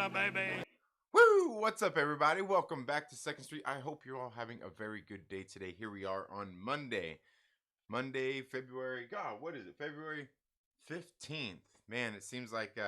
Florida, baby. Woo! What's up, everybody? Welcome back to Second Street. I hope you're all having a very good day today. Here we are on Monday, February. God, what is it? February 15th. Man, it seems like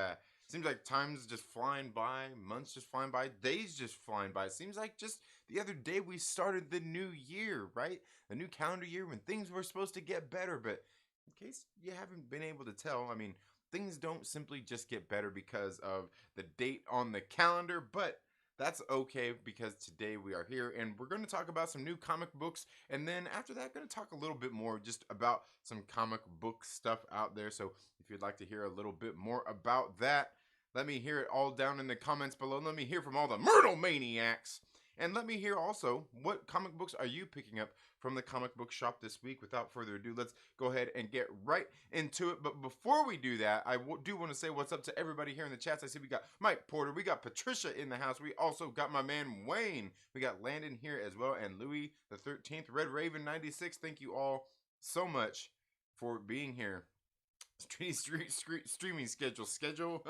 time's just flying by, months just flying by, days just flying by. It seems like just the other day we started the new year, right? The new calendar year when things were supposed to get better. But in case you haven't been able to tell, I mean, things don't simply just get better because of the date on the calendar, but that's okay because today we are here and we're going to talk about some new comic books, and then after that going to talk a little bit more just about some comic book stuff out there. So if you'd like to hear a little bit more about that, let me hear it all down in the comments below. Let me hear from all the Myrtle Maniacs. And let me hear also, what comic books are you picking up from the comic book shop this week? Without further ado, let's go ahead and get right into it. But before we do that, I do want to say what's up to everybody here in the chats. I see we got Mike Porter, we got Patricia in the house, we also got my man Wayne, we got Landon here as well, and Louis the 13th, Red Raven 96. Thank you all so much for being here. Streaming schedule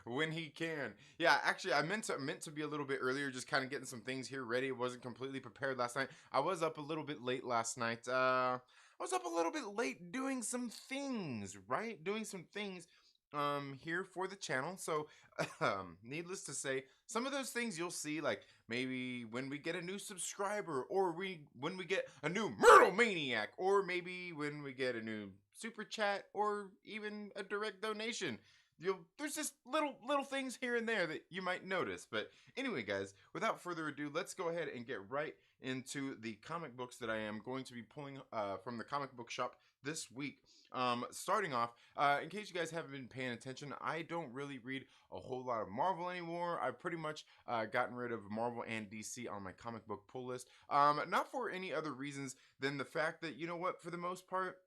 when he can. Yeah, actually I meant to be a little bit earlier, just kind of getting some things here ready. I wasn't completely prepared last night. I was up a little bit late last night. I was up a little bit late doing some things, right? Doing some things here for the channel. So needless to say, some of those things you'll see, like maybe when we get a new subscriber, or when we get a new Myrtle Maniac, or maybe when we get a new super chat, or even a direct donation. There's just little things here and there that you might notice. But anyway, guys, without further ado, let's go ahead and get right into the comic books that I am going to be pulling from the comic book shop this week. Starting off, in case you guys haven't been paying attention, I don't really read a whole lot of Marvel anymore. I've pretty much gotten rid of Marvel and DC on my comic book pull list. Not for any other reasons than the fact that, you know what, for the most part,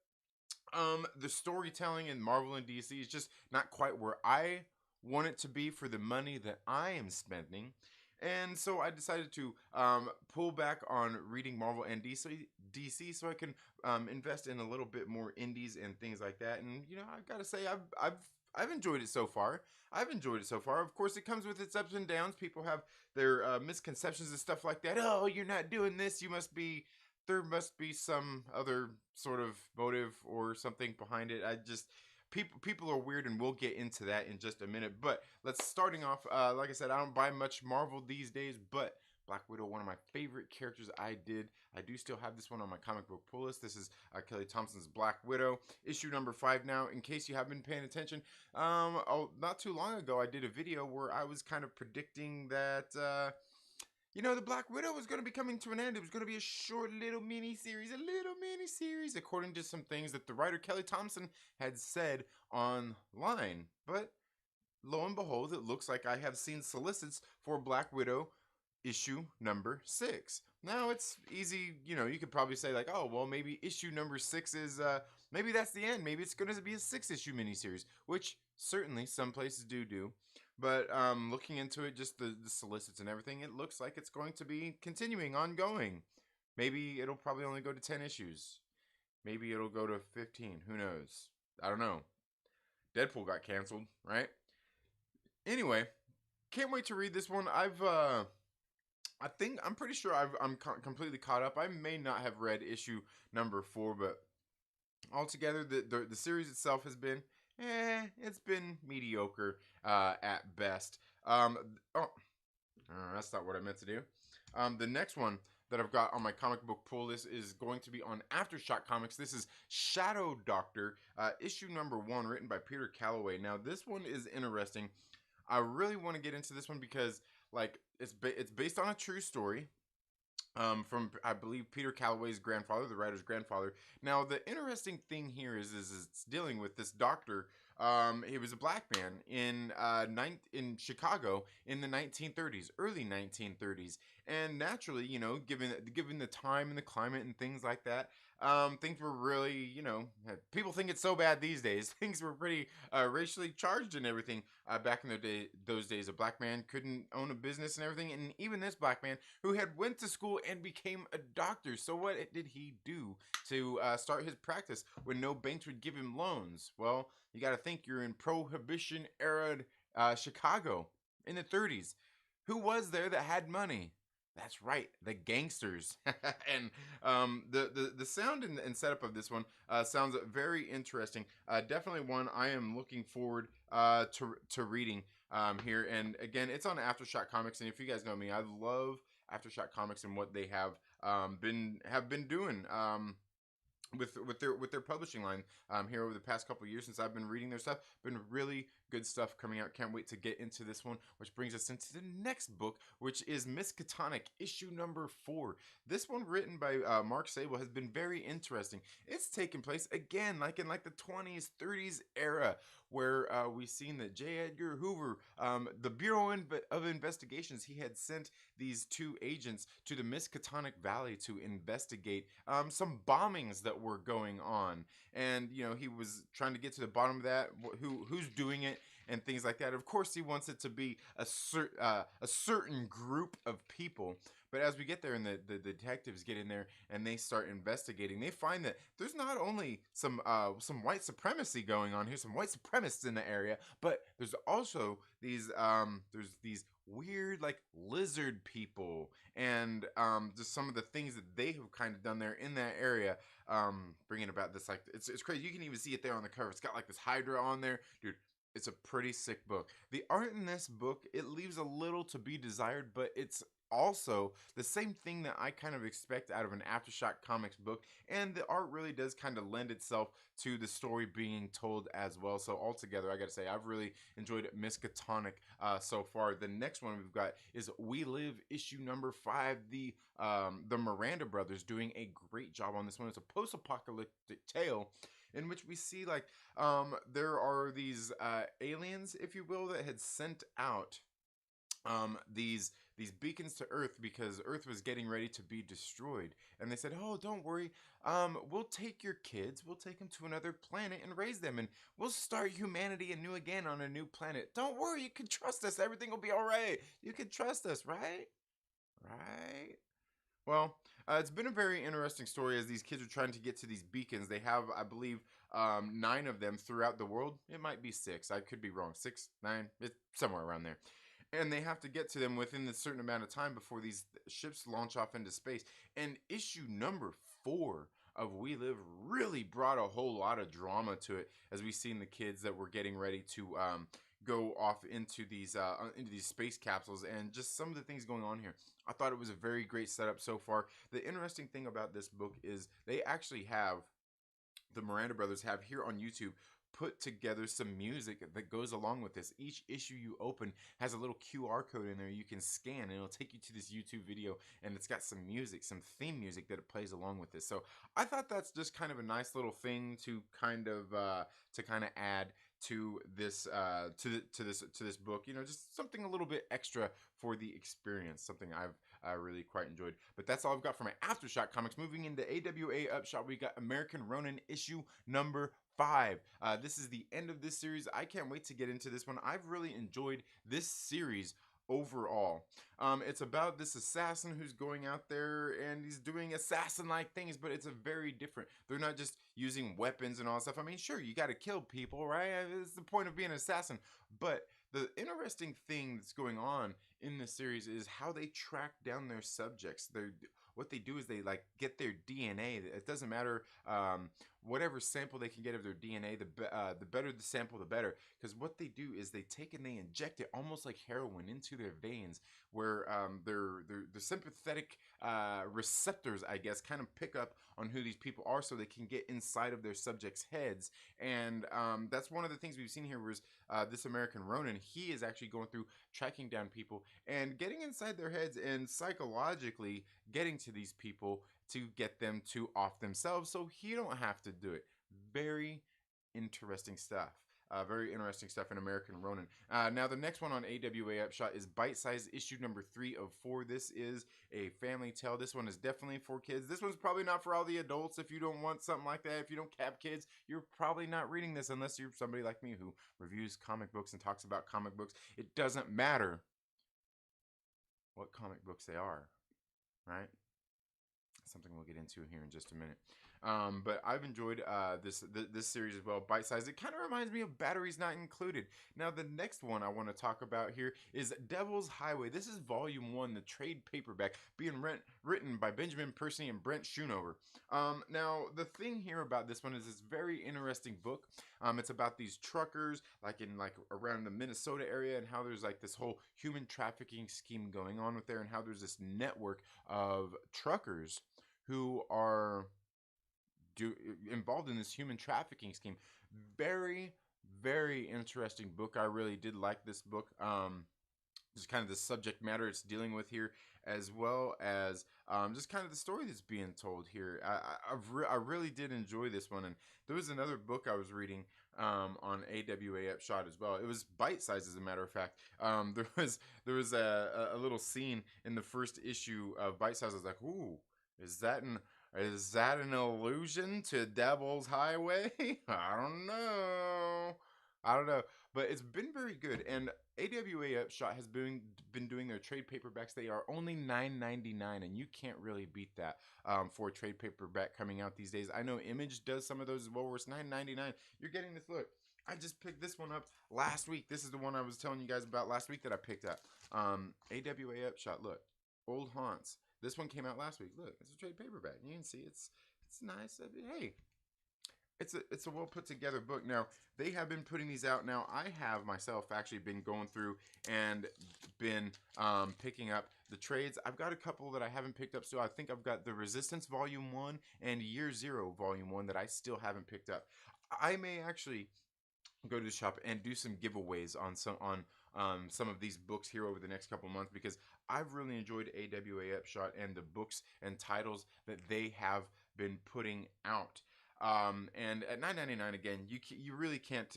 the storytelling in Marvel and DC is just not quite where I want it to be for the money that I am spending. And so I decided to pull back on reading Marvel and DC so I can invest in a little bit more indies and things like that. And you know, I gotta say, I've enjoyed it so far. Of course, it comes with its ups and downs. People have their misconceptions and stuff like that. Oh, you're not doing this. There must be some other sort of motive or something behind it. People are weird, and we'll get into that in just a minute. But starting off, like I said, I don't buy much Marvel these days, but Black Widow, one of my favorite characters. I do still have this one on my comic book pull list. This is Kelly Thompson's Black Widow, issue number 5 now. In case you haven't been paying attention, not too long ago, I did a video where I was kind of predicting that, you know, the Black Widow was going to be coming to an end. It was going to be a short little mini-series, according to some things that the writer Kelly Thompson had said online. But lo and behold, it looks like I have seen solicits for Black Widow issue number 6. Now, it's easy, you know, you could probably say like, oh, well, maybe issue number 6 is, maybe that's the end. Maybe it's going to be a 6-issue miniseries, which certainly some places do. But looking into it, just the solicits and everything, it looks like it's going to be continuing, ongoing. Maybe it'll probably only go to 10 issues. Maybe it'll go to 15. Who knows? I don't know. Deadpool got canceled, right? Anyway, can't wait to read this one. I'm pretty sure I'm completely caught up. I may not have read issue number 4, but altogether, the series itself has been, it's been mediocre at best. That's not what I meant to do. The next one that I've got on my comic book pull list is going to be on Aftershock Comics. This is Shadow Doctor, issue number 1, written by Peter Calloway. Now, this one is interesting. I really want to get into this one because, like, it's based on a true story. From, I believe, Peter Calloway's grandfather, the writer's grandfather. Now, the interesting thing here is it's dealing with this doctor. He was a black man in Chicago in the 1930s, early 1930s, and naturally, you know, given the time and the climate and things like that, things were really, you know, people think it's so bad these days. Things were pretty racially charged and everything back in those days. A black man couldn't own a business and everything, and even this black man who had went to school and became a doctor. So what did he do to start his practice when no banks would give him loans? Well, you got to think, you're in Prohibition era Chicago. in the 30s. Who was there that had money? That's right, the gangsters. And the sound and setup of this one sounds very interesting. Definitely one I am looking forward to reading here. And again, it's on Aftershock Comics. And if you guys know me, I love Aftershock Comics and what they have been doing. With their publishing line here over the past couple of years since I've been reading their stuff. Been really good stuff coming out. Can't wait to get into this one, which brings us into the next book, which is Miskatonic, issue number 4. This one, written by Mark Sable, has been very interesting. It's taken place again, like in like the 20s, 30s era, where we've seen that J. Edgar Hoover, the Bureau of Investigations, he had sent these 2 agents to the Miskatonic Valley to investigate some bombings that were going on, and he was trying to get to the bottom of that, who's doing it and things like that. Of course, he wants it to be a certain group of people. But as we get there and the detectives get in there and they start investigating, they find that there's not only some white supremacy going on here, some white supremacists in the area, but there's also these weird like lizard people, and just some of the things that they have kind of done there in that area, bringing about this, like, it's crazy. You can even see it there on the cover. It's got like this Hydra on there, dude. It's a pretty sick book. The art in this book, it leaves a little to be desired, but it's also the same thing that I kind of expect out of an Aftershock Comics book, and the art really does kind of lend itself to the story being told as well. So altogether, I gotta say, I've really enjoyed Miskatonic so far. The next one we've got is We Live, issue number 5. The Miranda brothers doing a great job on this one. It's a post-apocalyptic tale in which we see like there are these aliens, if you will, that had sent out these beacons to Earth because Earth was getting ready to be destroyed, and they said, "Oh, don't worry, we'll take your kids, we'll take them to another planet and raise them, and we'll start humanity anew again on a new planet. Don't worry, you can trust us. Everything will be all right. You can trust us, right? Right." Well, it's been a very interesting story as these kids are trying to get to these beacons. They have, I believe, 9 of them throughout the world. It might be 6. I could be wrong. 6, 9, it's somewhere around there. And they have to get to them within a certain amount of time before these ships launch off into space. And issue number 4 of We Live really brought a whole lot of drama to it, as we've seen the kids that were getting ready to go off into these space capsules, and just some of the things going on here. I thought it was a very great setup so far. The interesting thing about this book is they actually have, the Miranda brothers have here on YouTube, put together some music that goes along with this. Each issue you open has a little QR code in there you can scan, and it'll take you to this YouTube video, and it's got some music, some theme music that it plays along with this. So I thought that's just kind of a nice little thing to kind of add to this to this book. Just something a little bit extra for the experience. Something I've really quite enjoyed. But that's all I've got for my Aftershock Comics. Moving into AWA Upshot, we got American Ronin issue number 5. This is the end of this series. I can't wait to get into this one. I've really enjoyed this series overall. It's about this assassin who's going out there and he's doing assassin-like things, but it's a very different. They're not just using weapons and all that stuff. I mean, sure, you got to kill people, right? It's the point of being an assassin. But the interesting thing that's going on in this series is how they track down their subjects. What they do is they like get their DNA. It doesn't matter whatever sample they can get of their DNA. The better the sample, the better. Because what they do is they take and they inject it almost like heroin into their veins, where their sympathetic receptors, I guess, kind of pick up on who these people are, so they can get inside of their subjects' heads. And that's one of the things we've seen here. Was this American Ronin? He is actually going through tracking down people and getting inside their heads and psychologically getting to these people to get them to off themselves, so he don't have to do it. Very interesting stuff. Very interesting stuff in American Ronin. Now, the next one on AWA Upshot is Bite Size, issue number 3 of 4. This is a family tale. This one is definitely for kids. This one's probably not for all the adults. If you don't want something like that, if you don't have kids, you're probably not reading this unless you're somebody like me who reviews comic books and talks about comic books. It doesn't matter what comic books they are, right? Something we'll get into here in just a minute. But I've enjoyed this series as well. Bite size. It kind of reminds me of Batteries Not Included. Now the next one I want to talk about here is Devil's Highway. This is Volume 1, the trade paperback, being written by Benjamin Percy and Brent Schoonover. Now the thing here about this one is it's a very interesting book. It's about these truckers, like in like around the Minnesota area, and how there's like this whole human trafficking scheme going on with there, and how there's this network of truckers who are do involved in this human trafficking scheme. Very, very interesting book. I really did like this book. Just kind of the subject matter it's dealing with here, as well as just kind of the story that's being told here. I really did enjoy this one, and there was another book I was reading on AWA Upshot as well. It was bite size, as a matter of fact. There was a little scene in the first issue of Bite Size. I was like, ooh, is that an allusion to Devil's Highway? I don't know. I don't know, but it's been very good. And AWA Upshot has been doing their trade paperbacks. They are only $9.99, and you can't really beat that for a trade paperback coming out these days. I know Image does some of those as well, where it's $9.99. You're getting this. Look, I just picked this one up last week. This is the one I was telling you guys about last week that I picked up. AWA Upshot. Look, Old Haunts. This one came out last week. Look, it's a trade paperback. You can see it's nice. Hey, it's a well put together book. Now they have been putting these out. Now I have myself actually been going through and been picking up the trades. I've got a couple that I haven't picked up. So I think I've got the Resistance Volume 1 and Year Zero Volume 1 that I still haven't picked up. I may actually go to the shop and do some giveaways on some of these books here over the next couple months, because I've really enjoyed AWA Upshot and the books and titles that they have been putting out. And at $9.99 again, you really can't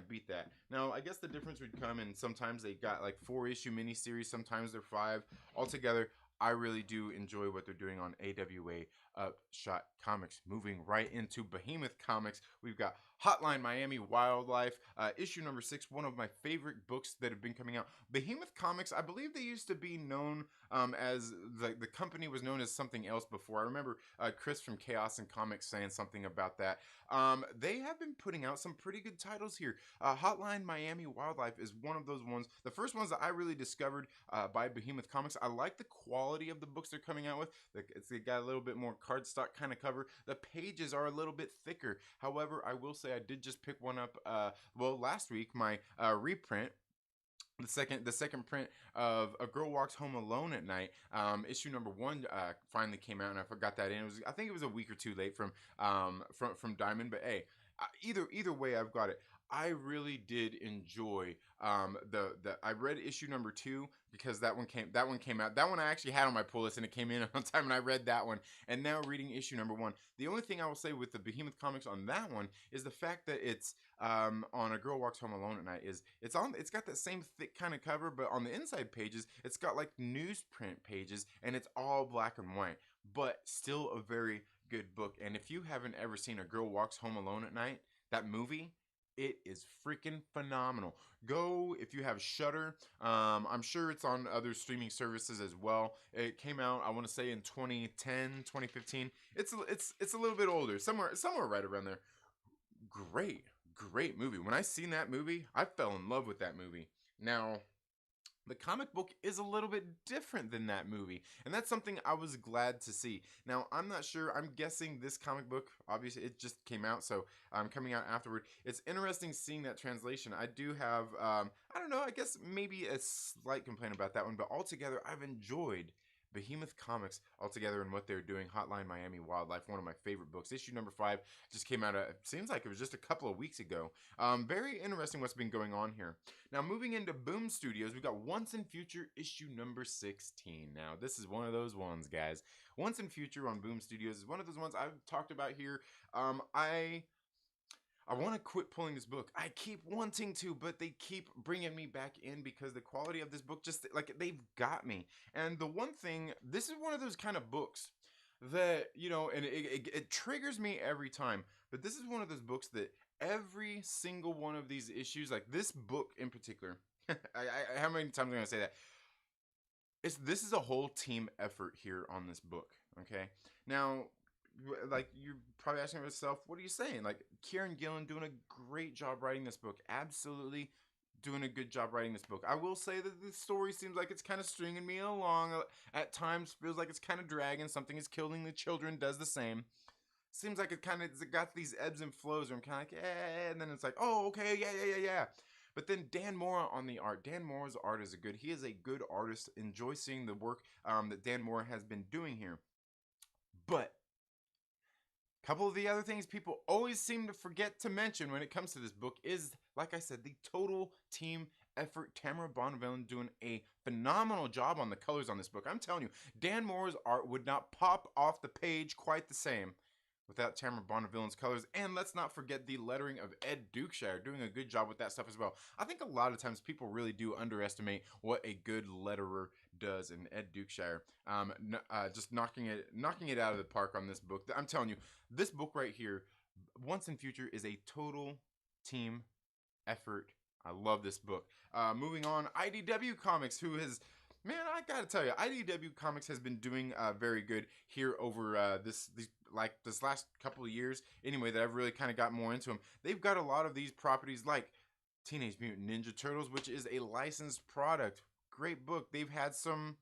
beat that. Now I guess the difference would come in sometimes they got like 4-issue miniseries, sometimes they're 5 altogether. I really do enjoy what they're doing on AWA Upshot Comics. Moving right into Behemoth Comics, we've got Hotline Miami Wildlife, issue number 6, one of my favorite books that have been coming out. Behemoth Comics, I believe they used to be known as, the company was known as something else before. I remember Chris from Chaos and Comics saying something about that. They have been putting out some pretty good titles here. Hotline Miami Wildlife is one of those ones, the first ones that I really discovered by Behemoth Comics. I like the quality of the books they're coming out with. They got a little bit more cardstock kind of cover. The pages are a little bit thicker. However, I will say I did just pick one up last week, my reprint, the second print of A Girl Walks Home Alone at Night. Issue number 1 finally came out, and I forgot that in. I think it was a week or two late from Diamond, but hey, either way, I've got it. I really did enjoy I read issue number 2 because that one came out. That one I actually had on my pull list, and it came in on time, and I read that one. And now reading issue number 1. The only thing I will say with the Behemoth Comics on that one is the fact that it's on A Girl Walks Home Alone at Night it's got that same thick kind of cover, but on the inside pages it's got like newsprint pages, and it's all black and white, but still a very good book. And if you haven't ever seen A Girl Walks Home Alone at Night, that movie, it is freaking phenomenal. Go if you have Shudder. I'm sure it's on other streaming services as well. It came out, I want to say, in 2010, 2015. It's a little bit older, somewhere right around there. Great movie. When I seen that movie, I fell in love with that movie. Now, the comic book is a little bit different than that movie, and that's something I was glad to see. Now, I'm not sure. I'm guessing this comic book, obviously, it just came out, so coming out afterward. It's interesting seeing that translation. I do have, I don't know, I guess maybe a slight complaint about that one, but altogether, I've enjoyed Behemoth Comics altogether and what they're doing. Hotline Miami Wildlife, one of my favorite books. Issue number 5 just came out, it seems like it was just a couple of weeks ago. Very interesting what's been going on here. Now, moving into Boom Studios, we've got Once and Future issue number 16. Now, this is one of those ones, guys. Once and Future on Boom Studios is one of those ones I've talked about here. I want to quit pulling this book. I keep wanting to, but they keep bringing me back in because the quality of this book, just like, they've got me. And the one thing, this is one of those kind of books that, you know, and it triggers me every time. But this is one of those books that every single one of these issues, like this book in particular, how many times am I going to say that? This is a whole team effort here on this book, okay? Now, like you're probably asking yourself, what are you saying? Like Kieran Gillen doing a great job writing this book. Absolutely doing a good job writing this book. I will say that the story seems like it's kind of stringing me along. At times feels like it's kind of dragging. Something is killing the children, does the same. Seems like it kind of got these ebbs and flows where I'm kind of like, and then it's like, oh, okay, yeah. But then Dan Mora on the art. Dan Mora's art is good. He is a good artist. Enjoy seeing the work that Dan Mora has been doing here. But a couple of the other things people always seem to forget to mention when it comes to this book is, like I said, the total team effort. Tamara Bonvillain doing a phenomenal job on the colors on this book. I'm telling you, Dan Mora's art would not pop off the page quite the same without Tamara Bonvillain's colors. And let's not forget the lettering of Ed Dukeshire, doing a good job with that stuff as well. I think a lot of times people really do underestimate what a good letterer does, and Ed Dukeshire just knocking it out of the park on this book. I'm telling you, this book right here, Once and Future, is a total team effort. I love this book. Moving on, IDW Comics, who has, man, I gotta tell you, IDW Comics has been doing very good here over this last couple of years. Anyway, that I've really kind of got more into them. They've got a lot of these properties like Teenage Mutant Ninja Turtles, which is a licensed product. Great book. They've had some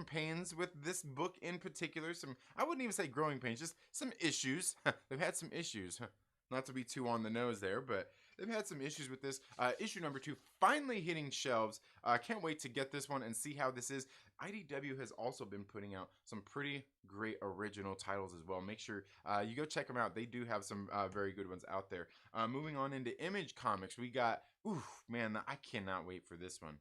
pains with this book in particular. Some, I wouldn't even say growing pains, just some issues. They've had some issues. Not to be too on the nose there, but they've had some issues with this. Issue number 2 finally hitting shelves. Can't wait to get this one and see how this is. IDW has also been putting out some pretty great original titles as well. Make sure you go check them out. They do have some very good ones out there. Moving on into Image Comics, we got, man, I cannot wait for this one.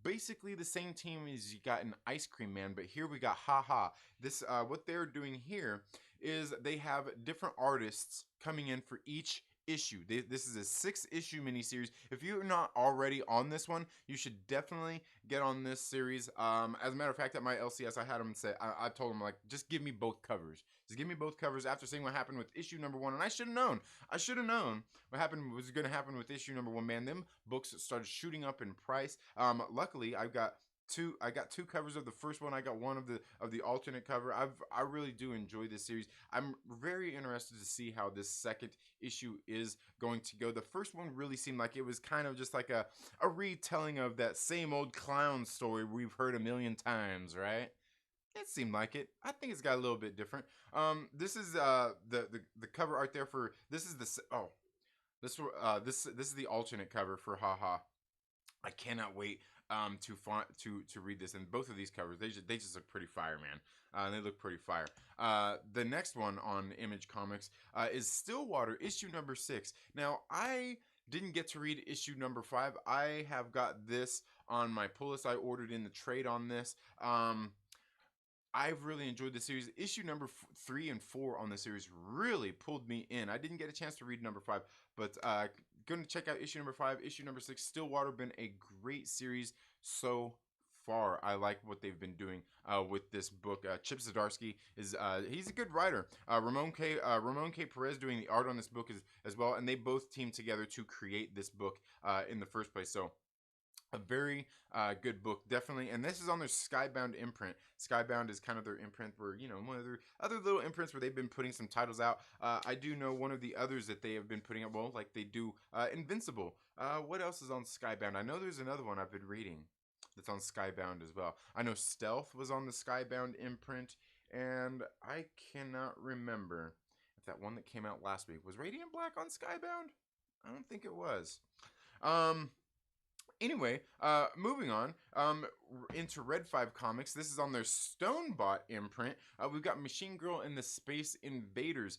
Basically the same team as you got in Ice Cream Man, but here we got Haha. This what they're doing here is they have different artists coming in for each issue. This is a 6-issue miniseries. If you're not already on this one, you should definitely get on this series. As a matter of fact, at my LCS, I had them say, I told them, like, just give me both covers. Just give me both covers after seeing what happened with issue number 1. And I should have known. I should have known what happened was going to happen with issue number 1. Man, them books started shooting up in price. Luckily, I got two covers of the first one. I got one of the alternate cover. I really do enjoy this series. I'm very interested to see how this second issue is going to go. The first one really seemed like it was kind of just like a retelling of that same old clown story we've heard a million times, right? It seemed like it. I think it's got a little bit different. This is the cover art there for this is this is the alternate cover for Haha. I cannot wait to read this. And both of these covers, they just look pretty fire, man. They look pretty fire. The next one on Image Comics is Stillwater, issue number 6. Now, I didn't get to read issue number 5. I have got this on my pull list. I ordered in the trade on this. I've really enjoyed the series. Issue number 3 and 4 on the series really pulled me in. I didn't get a chance to read number 5, but going to check out issue number 5, issue number 6. Stillwater, been a great series so far. I like what they've been doing with this book. Chip Zdarsky is he's a good writer. Ramon K. Perez doing the art on this book as well, and they both teamed together to create this book in the first place. So a very good book, definitely. And this is on their Skybound imprint. Skybound is kind of their imprint where, you know, one of their other little imprints where they've been putting some titles out. I do know one of the others that they have been putting out, well, like they do Invincible. What else is on Skybound? I know there's another one I've been reading that's on Skybound as well. I know Stealth was on the Skybound imprint, and I cannot remember if that one that came out last week was Radiant Black on Skybound. I don't think it was. Anyway, moving on into Red 5 Comics. This is on their Stonebot imprint. We've got Machine Girl and the Space Invaders.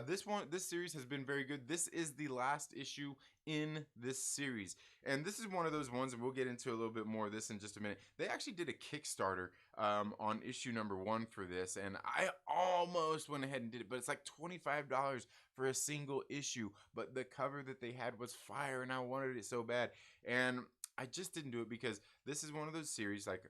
This series has been very good. This is the last issue in this series, and this is one of those ones, and we'll get into a little bit more of this in just a minute. They actually did a Kickstarter on issue number 1 for this, and I almost went ahead and did it, but it's like $25 for a single issue. But the cover that they had was fire, and I wanted it so bad, and I just didn't do it because this is one of those series, like,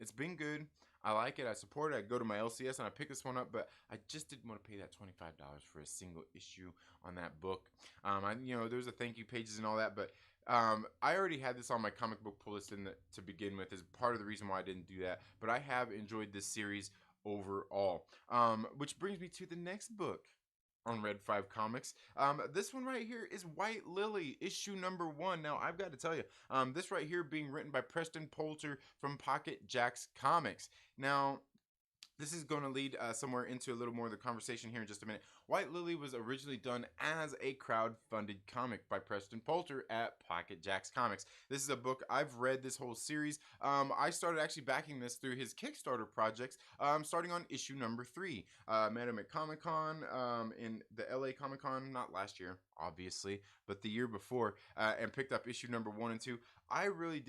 it's been good. I like it. I support it. I go to my LCS and I pick this one up, but I just didn't want to pay that $25 for a single issue on that book. There's a thank you pages and all that, but I already had this on my comic book pull list to begin with, is part of the reason why I didn't do that. But I have enjoyed this series overall. Which brings me to the next book on Red 5 Comics. This one right here is White Lily, issue number 1. Now, I've got to tell you, this right here being written by Preston Poulter from Pocket Jacks Comics. Now, this is going to lead somewhere into a little more of the conversation here in just a minute. White Lily was originally done as a crowd-funded comic by Preston Poulter at Pocket Jacks Comics. This is a book I've read this whole series. I started actually backing this through his Kickstarter projects, starting on issue number 3. Met him at Comic-Con, in the LA Comic-Con, not last year, obviously, but the year before, and picked up issue number 1 and 2. I really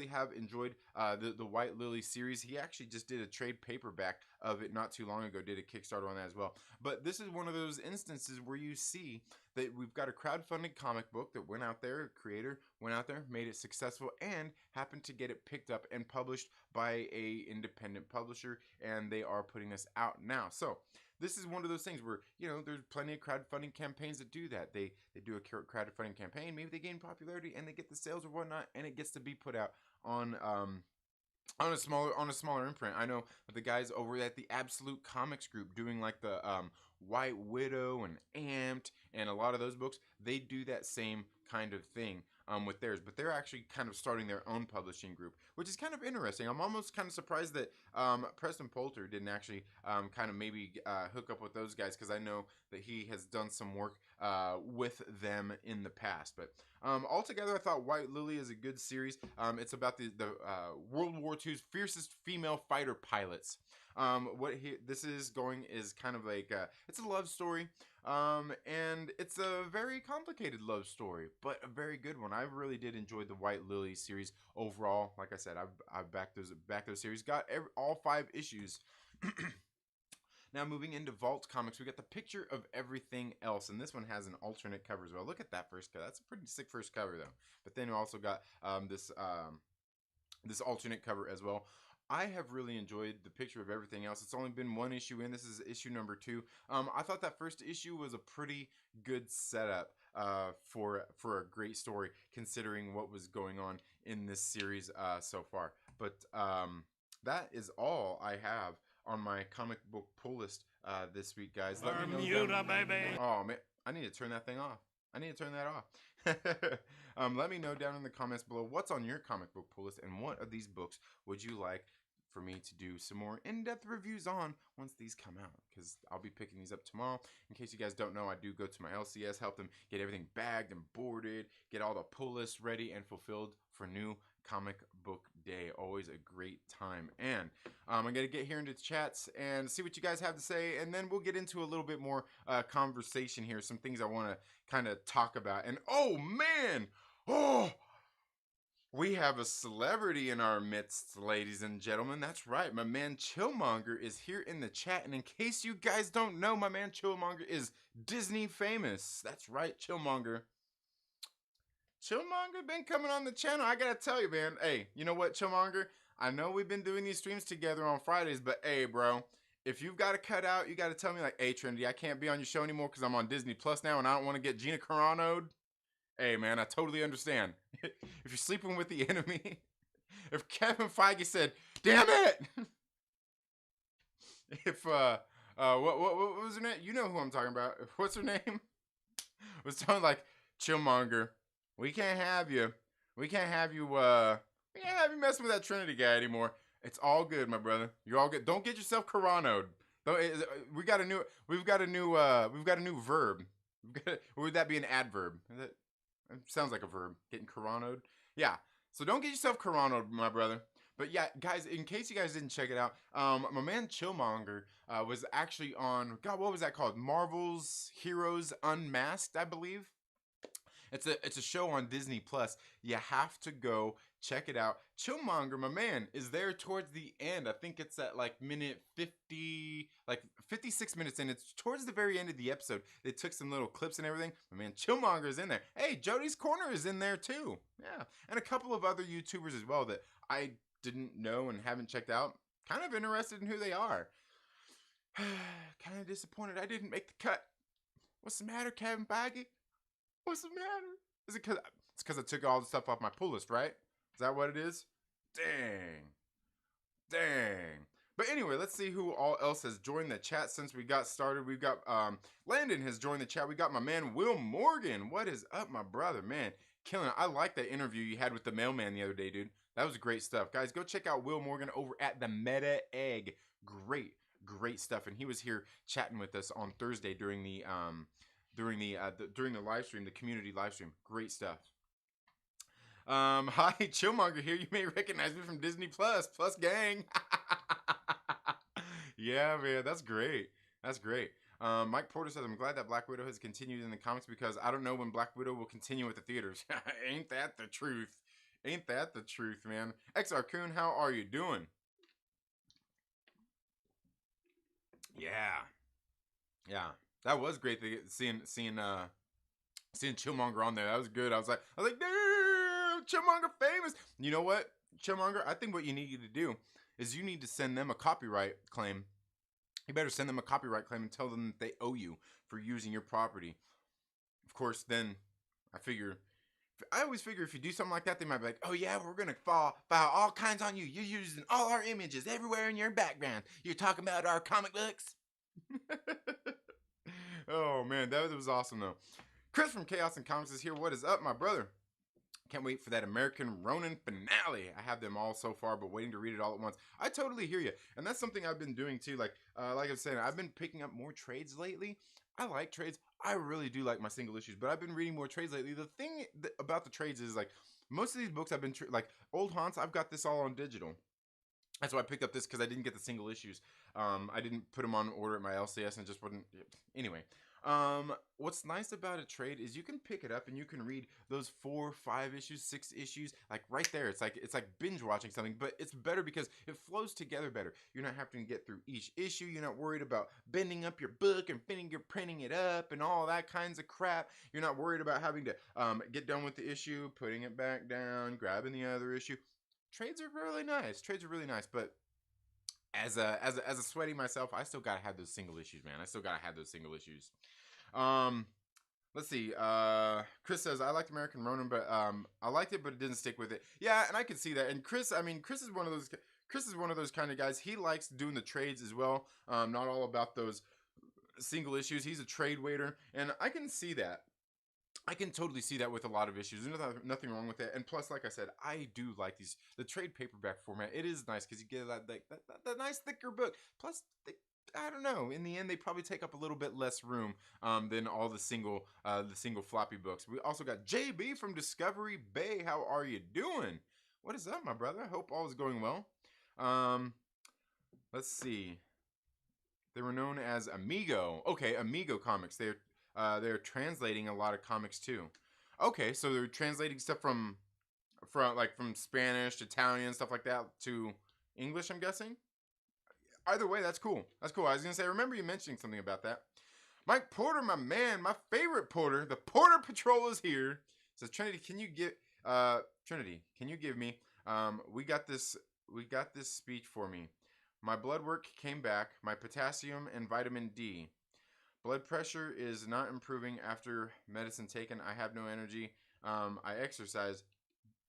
have enjoyed the White Lily series. He actually just did a trade paperback of it not too long ago, did a Kickstarter on that as well. But this is one of those instances where you see that we've got a crowdfunded comic book that went out there, a creator went out there, made it successful, and happened to get it picked up and published by a independent publisher, and they are putting this out now. So this is one of those things where, you know, there's plenty of crowdfunding campaigns that do that. They do a crowdfunding campaign, maybe they gain popularity and they get the sales or whatnot, and it gets to be put out on a smaller imprint. I know the guys over at the Absolute Comics group doing like the White Widow and Amped and a lot of those books, they do that same kind of thing with theirs, but they're actually kind of starting their own publishing group, which is kind of interesting. I'm almost kind of surprised that Preston Poulter didn't actually kind of maybe hook up with those guys, because I know that he has done some work with them in the past. But altogether, I thought White Lily is a good series. It's about the World War II's fiercest female fighter pilots. This is going is kind of like it's a love story, and it's a very complicated love story, but a very good one. I really did enjoy the White Lily series overall. Like I said, I've backed those series. Got all 5 issues. Now moving into Vault Comics, we got the Picture of Everything Else, and this one has an alternate cover as well. Look at that first cover. That's a pretty sick first cover though. But then we also got this alternate cover as well. I have really enjoyed the Picture of Everything Else. It's only been 1 issue in. This is issue number 2. I thought that first issue was a pretty good setup for a great story, considering what was going on in this series so far. But that is all I have on my comic book pull list this week, guys. Let me know baby. Oh man, I need to turn that thing off. I need to turn that off. Let me know down in the comments below what's on your comic book pull list, and what of these books would you like for me to do some more in-depth reviews on once these come out, because I'll be picking these up tomorrow. In case you guys don't know, I do go to my LCS, help them get everything bagged and boarded, get all the pull lists ready and fulfilled for new comic book day. Always a great time. And I'm gonna get here into the chats and see what you guys have to say, and then we'll get into a little bit more conversation here, some things I want to kind of talk about. And oh man, we have a celebrity in our midst, ladies and gentlemen. That's right, my man Chillmonger is here in the chat. And in case you guys don't know, my man Chillmonger is Disney famous. That's right, Chillmonger been coming on the channel. I gotta tell you, man. Hey, you know what, Chillmonger? I know we've been doing these streams together on Fridays, but hey, bro, if you've got to cut out, you got to tell me, like, hey, Trinity, I can't be on your show anymore because I'm on Disney Plus now and I don't want to get Gina Carano'd. Hey, man, I totally understand. If you're sleeping with the enemy, if Kevin Feige said, damn it! If, what was her name? You know who I'm talking about. What's her name? It was something like, Chillmonger, we can't have you. We can't have you messing with that Trinity guy anymore. It's all good, my brother. You're all good. Don't get yourself Carano'd. We've got a new verb. Would that be an adverb? It sounds like a verb. Getting Carano'd. Yeah. So don't get yourself Carano'd, my brother. But yeah, guys, in case you guys didn't check it out, my man Chillmonger was actually on, God, what was that called? Marvel's Heroes Unmasked, I believe. It's a show on Disney Plus. You have to go check it out. Chillmonger, my man, is there towards the end. I think it's at like minute 50, like 56 minutes in. It's towards the very end of the episode. They took some little clips and everything. My man Chillmonger is in there. Hey, Jody's Corner is in there too. Yeah, and a couple of other YouTubers as well that I didn't know and haven't checked out. Kind of interested in who they are. Kind of disappointed I didn't make the cut. What's the matter, Kevin Feige? What's the matter? Is it because I took all the stuff off my pull list, right? Is that what it is? Dang. But anyway, let's see who all else has joined the chat since we got started. We've got Landon has joined the chat. We got my man Will Morgan. What is up, my brother? Man, killing it. I like that interview you had with the mailman the other day, dude. That was great stuff. Guys, go check out Will Morgan over at the Meta Egg. Great stuff. And he was here chatting with us on Thursday during the live stream, the community live stream. Great stuff. Hi, Chillmonger here. You may recognize me from Disney Plus gang. Yeah, man, that's great. That's great. Mike Porter says, I'm glad that Black Widow has continued in the comics because I don't know when Black Widow will continue with the theaters. Ain't that the truth? Ain't that the truth, man? XR Coon, how are you doing? Yeah. That was great seeing Chillmonger on there. That was good. I was like, damn, Chillmonger famous. You know what, Chillmonger? I think what you need to do is you need to send them a copyright claim. You better send them a copyright claim and tell them that they owe you for using your property. Of course, then I always figure if you do something like that, they might be like, oh yeah, we're gonna file all kinds on you. You're using all our images everywhere in your background. You're talking about our comic books. Oh man, that was awesome though. Chris from Chaos and Comics is here. What is up, my brother? Can't wait for that American Ronin finale. I have them all so far, but waiting to read it all at once. I totally hear you, and that's something I've been doing too. Like I was saying, I've been picking up more trades lately. I like trades. I really do like my single issues, but I've been reading more trades lately. The thing about the trades is like most of these books I've been like Old Haunts. I've got this all on digital. That's why I picked up this because I didn't get the single issues. I didn't put them on order at my LCS and just wouldn't. Anyway, what's nice about a trade is you can pick it up and you can read those 4, 5 issues, 6 issues, like right there. It's like binge watching something, but it's better because it flows together better. You're not having to get through each issue. You're not worried about bending up your book and printing it up and all that kinds of crap. You're not worried about having to get done with the issue, putting it back down, grabbing the other issue. Trades are really nice, but as a sweaty myself, I still gotta have those single issues, man. I still gotta have those single issues. Um, let's see. Chris says I liked American Ronin, but I liked it, but it didn't stick with it. Yeah, and I can see that. And Chris, I mean, Chris is one of those kind of guys. He likes doing the trades as well. Not all about those single issues. He's a trade waiter, and I can see that. I can totally see that with a lot of issues. There's nothing wrong with it. And plus, like I said, I do like the trade paperback format. It is nice because you get that nice thicker book. Plus, I don't know. In the end, they probably take up a little bit less room than all the single floppy books. We also got JB from Discovery Bay. How are you doing? What is up, my brother? I hope all is going well. Let's see. They were known as Amigo. Okay, Amigo Comics. They're translating a lot of comics too. Okay, so they're translating stuff from Spanish, Italian, stuff like that to English, I'm guessing. Either way, that's cool. That's cool. I was gonna say, I remember you mentioning something about that. Mike Porter, my man, my favorite Porter, the Porter Patrol is here. Says Trinity, can you give me? We got this speech for me. My blood work came back. My potassium and vitamin D. Blood pressure is not improving after medicine taken. I have no energy. I exercise,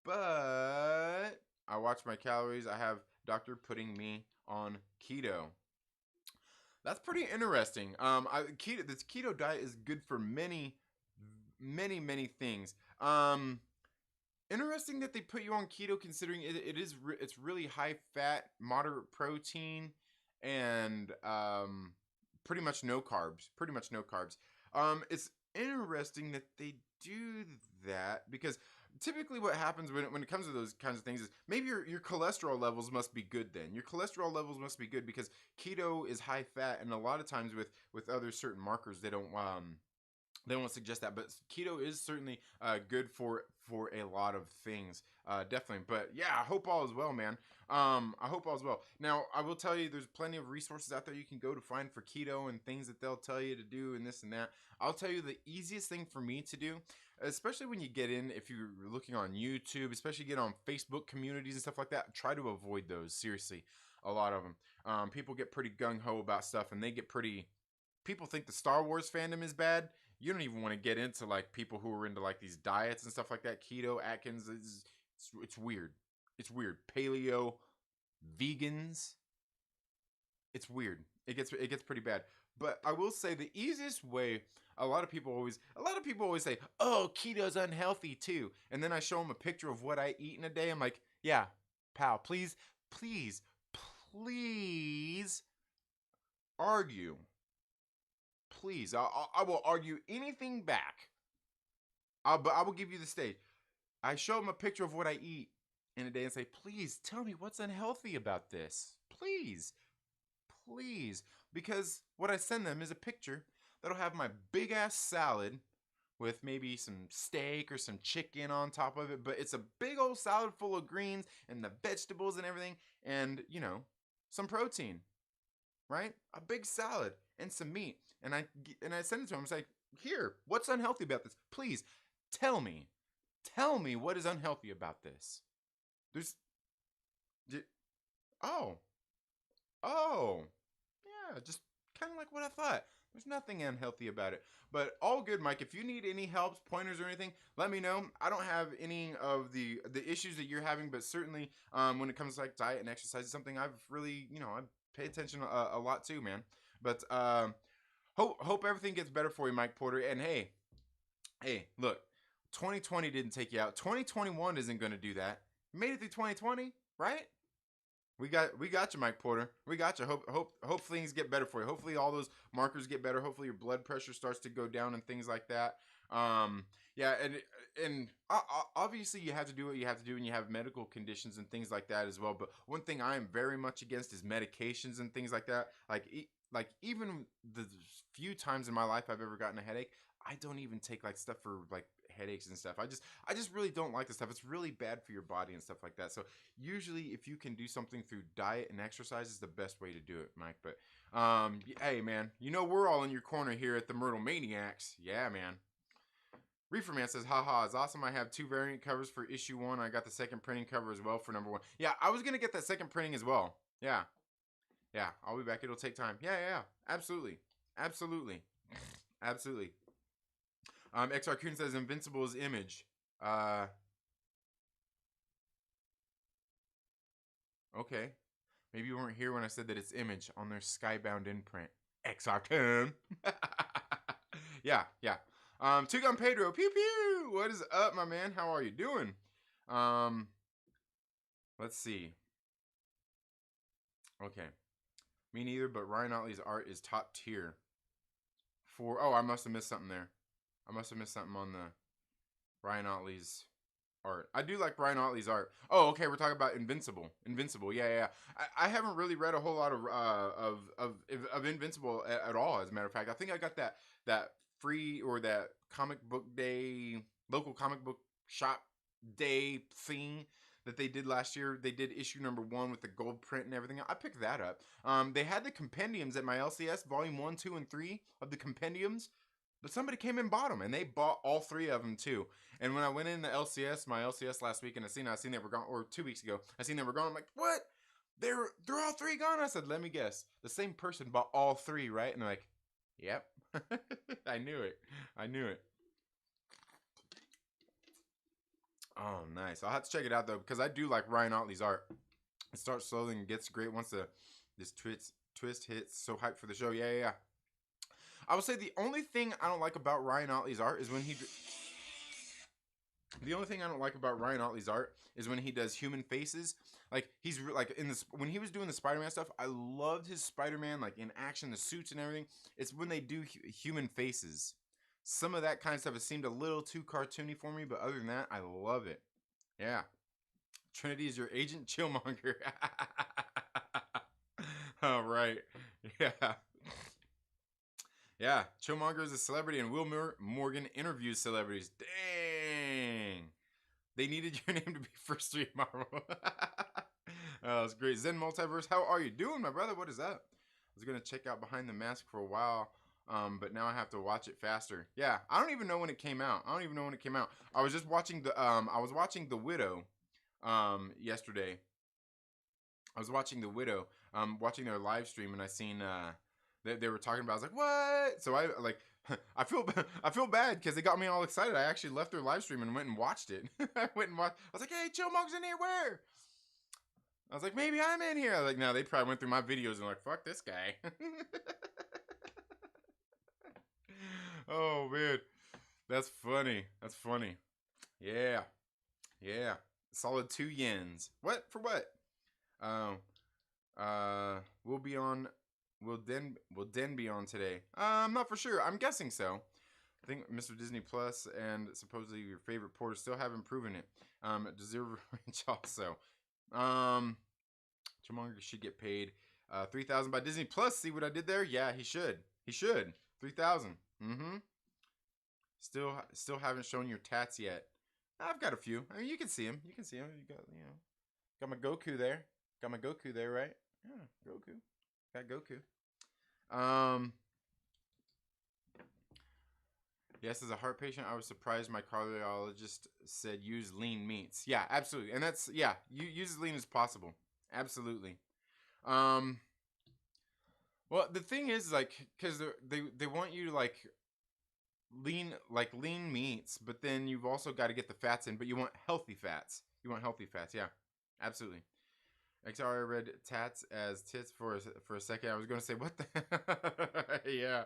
but I watch my calories. I have doctor putting me on keto. That's pretty interesting. This keto diet is good for many things. Interesting that they put you on keto, considering it's really high fat, moderate protein, and pretty much no carbs. It's interesting that they do that because typically what happens when it comes to those kinds of things is maybe your cholesterol levels must be good then. Your cholesterol levels must be good because keto is high fat, and a lot of times with other certain markers they don't suggest that, but keto is certainly good for a lot of things, definitely. But yeah, I hope all is well, man. I hope all is well. Now, I will tell you, there's plenty of resources out there you can go to find for keto and things that they'll tell you to do and this and that. I'll tell you the easiest thing for me to do, especially when you get in, if you're looking on YouTube, especially get on Facebook communities and stuff like that, try to avoid those. Seriously, a lot of them. People get pretty gung-ho about stuff, and people think the Star Wars fandom is bad. You don't even want to get into like people who are into like these diets and stuff like that. Keto, Atkins, it's weird. It's weird. Paleo, vegans. it's weird. It gets pretty bad. But I will say the easiest way. A lot of people always say, "Oh, keto's unhealthy too." And then I show them a picture of what I eat in a day. I'm like, "Yeah, pal, please, please argue. Please, I will argue anything back. But I will give you the stage. I show them a picture of what I eat in a day and say, please tell me what's unhealthy about this. Please, please. Because what I send them is a picture that'll have my big ass salad with maybe some steak or some chicken on top of it. But it's a big old salad full of greens and the vegetables and everything. And, some protein, right? A big salad and some meat. And I send it to him. It's like, here, what's unhealthy about this? Please tell me. Tell me what is unhealthy about this. There's, oh, oh, yeah, just kind of like what I thought. There's nothing unhealthy about it. But all good, Mike. If you need any helps, pointers, or anything, let me know. I don't have any of the issues that you're having, but certainly when it comes to like diet and exercise, it's something I've really, I pay attention a lot too, man. But hope everything gets better for you, Mike Porter. And hey, look, 2020 didn't take you out. 2021 isn't going to do that. You made it through 2020, right? We got you, Mike Porter. We got you. Hope things get better for you. Hopefully all those markers get better. Hopefully your blood pressure starts to go down and things like that. Yeah, and obviously you have to do what you have to do, and you have medical conditions and things like that as well. But one thing I am very much against is medications and things like that. Like even the few times in my life I've ever gotten a headache, I don't even take like stuff for like headaches and stuff. I just really don't like this stuff. It's really bad for your body and stuff like that. So usually if you can do something through diet and exercise is the best way to do it, Mike. But hey man, we're all in your corner here at the Myrtle Maniacs. Yeah, man. ReeferMan says, haha, it's awesome. I have 2 variant covers for issue 1. I got the second printing cover as well for number 1. Yeah, I was gonna get that second printing as well. Yeah, I'll be back. It'll take time. Yeah, absolutely. XR Coon says Invincible's image. Okay. Maybe you weren't here when I said that it's image on their Skybound imprint. XR Coon. Yeah. Two Gun Pedro. Pew pew. What is up, my man? How are you doing? Let's see. Okay. Me neither, but Ryan Otley's art is top tier. I must have missed something there. I must have missed something on the Ryan Otley's art. I do like Ryan Otley's art. Oh, okay, we're talking about Invincible. Yeah. I haven't really read a whole lot of Invincible at all. As a matter of fact, I think I got that free or that comic book day, local comic book shop day thing that they did last year. They did issue number 1 with the gold print and everything. I picked that up. They had the compendiums at my LCS, volume 1, 2, and 3 of the compendiums. But somebody came and bought them, and they bought all 3 of them too. And when I went in the LCS, my LCS last week, and I seen they were gone, or 2 weeks ago, I seen they were gone. I'm like, what? They're all 3 gone? I said, let me guess. The same person bought all 3, right? And they're like, yep. I knew it. Oh, nice. I'll have to check it out though, because I do like Ryan Otley's art. It starts slowly and gets great once this twist hits. So hyped for the show. Yeah. I would say the only thing I don't like about Ryan Otley's art is when he... The only thing I don't like about Ryan Otley's art is when he does human faces. Like, he's like in this... When he was doing the Spider-Man stuff, I loved his Spider-Man, like in action, the suits and everything. It's when they do human faces. Some of that kind of stuff, it seemed a little too cartoony for me, but other than that, I love it. Yeah. Trinity is your agent, Chillmonger. All right. Yeah. Yeah, Chillmonger is a celebrity, and Will Morgan interviews celebrities. Dang. They needed your name to be first 3 Marvel. Oh, that's great. Zen Multiverse, how are you doing, my brother? What is that? I was going to check out Behind the Mask for a while, but now I have to watch it faster. Yeah, I don't even know when it came out. I was just watching The Widow yesterday. I was watching The Widow, watching their live stream, and I seen... They were talking about. I was like, what? So I feel bad because they got me all excited. I actually left their live stream and went and watched it. I was like, hey, Chillmonger's in here. Where? I was like, maybe I'm in here. Like, no, they probably went through my videos and like, fuck this guy. Oh man, that's funny. That's funny. Yeah, yeah. Solid 2 yens. What for? What? Um. We'll be on. Will Den be on today? I'm not for sure. I'm guessing so. I think Mr. Disney Plus and supposedly your favorite porters still haven't proven it. Deserve Ranch also. Chumanga should get paid 3,000 by Disney Plus. See what I did there? Yeah, he should. He should. 3,000. Mm-hmm. Still haven't shown your tats yet. I've got a few. I mean, you can see him. You can see him. You got my Goku there. Got my Goku there, right? Yeah, Goku. Got Goku. Yes, as a heart patient, I was surprised my cardiologist said use lean meats. Yeah, absolutely. And that's, yeah, you use as lean as possible. Absolutely. Well, the thing is, like, because they want you to, like lean meats, but then you've also got to get the fats in, but you want healthy fats. You want healthy fats, yeah. Absolutely. XR read tats as tits for a second. I was going to say, what the? Yeah,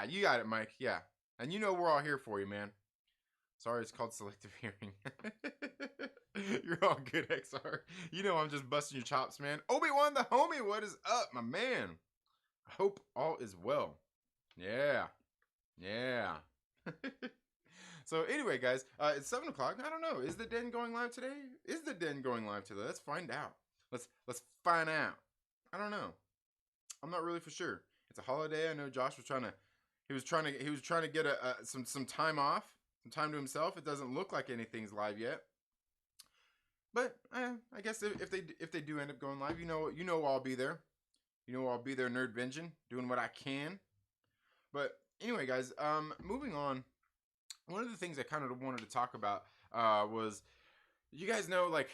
you got it, Mike. Yeah. And you know we're all here for you, man. Sorry, it's called selective hearing. You're all good, XR. You know I'm just busting your chops, man. Obi-Wan the homie, what is up, my man? I hope all is well. Yeah. So anyway, guys, it's 7 o'clock. I don't know. Is the den going live today? Let's find out. Let's find out. I don't know. I'm not really for sure. It's a holiday. I know Josh was trying to get some time off, some time to himself. It doesn't look like anything's live yet. But I guess if they do end up going live, you know I'll be there. You know I'll be there, nerd venging, doing what I can. But anyway, guys, moving on. One of the things I kind of wanted to talk about was, you guys know, like,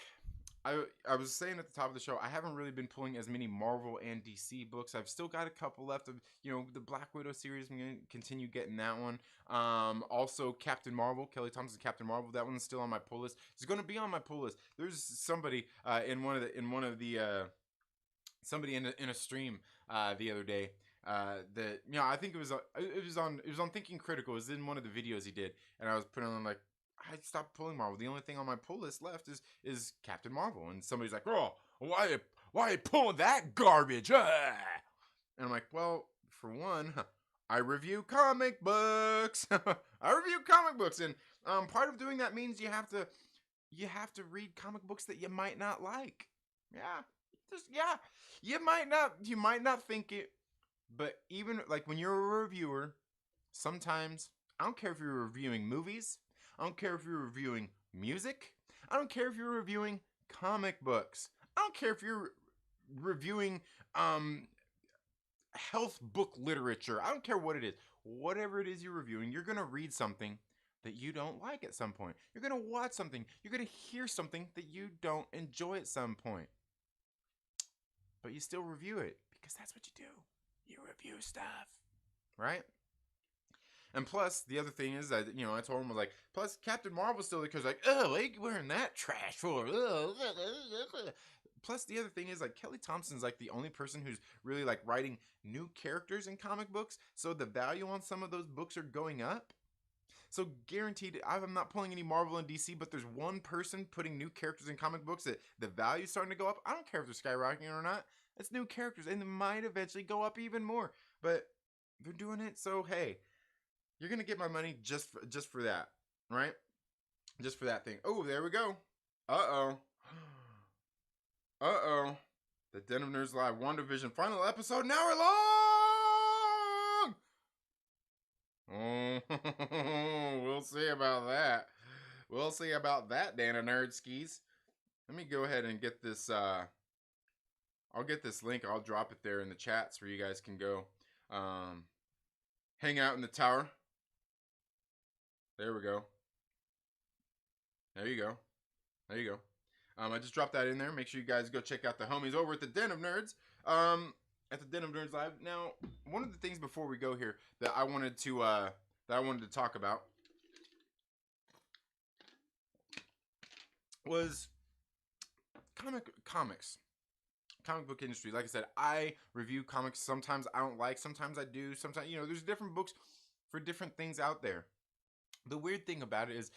I was saying at the top of the show, I haven't really been pulling as many Marvel and DC books. I've still got a couple left of, the Black Widow series. I'm going to continue getting that one. Also, Captain Marvel, Kelly Thompson's Captain Marvel. That one's still on my pull list. It's going to be on my pull list. There's somebody somebody in a stream the other day. That I think it was on Thinking Critical. It was in one of the videos he did, and I was putting on like, I stopped pulling Marvel. The only thing on my pull list left is Captain Marvel, and somebody's like, "Oh, why are you pulling that garbage?" And I'm like, well, for one, I review comic books. And part of doing that means you have to read comic books that you might not like. You might not think it. But even like when you're a reviewer, sometimes, I don't care if you're reviewing movies, I don't care if you're reviewing music, I don't care if you're reviewing comic books, I don't care if you're reviewing health book literature, I don't care what it is. Whatever it is you're reviewing, you're going to read something that you don't like at some point. You're going to watch something, you're going to hear something that you don't enjoy at some point. But you still review it because that's what you do. You review stuff, right? And plus, the other thing is that, I told him, like, plus Captain Marvel's still there because, like, oh, what are you wearing that trash for? Plus, the other thing is, like, Kelly Thompson's, like, the only person who's really, like, writing new characters in comic books, so the value on some of those books are going up. So, guaranteed, I'm not pulling any Marvel and DC, but there's one person putting new characters in comic books that the value's starting to go up. I don't care if they're skyrocketing or not. It's new characters, and they might eventually go up even more. But they're doing it, so hey, you're gonna get my money just for that, right? Just for that thing. Oh, there we go. Uh oh. The Den of Nerds Live WandaVision final episode, an hour long. Oh, we'll see about that. We'll see about that, Den of Nerdskis. Let me go ahead and get this. I'll get this link. I'll drop it there in the chats where you guys can go hang out in the tower. There we go. There you go. I just dropped that in there. Make sure you guys go check out the homies over at the Den of Nerds. At the Den of Nerds Live. Now, one of the things before we go here that I wanted to talk about was comic book industry. Like I said, I review comics. Sometimes I don't like, sometimes I do. Sometimes, there's different books for different things out there. The weird thing about it is,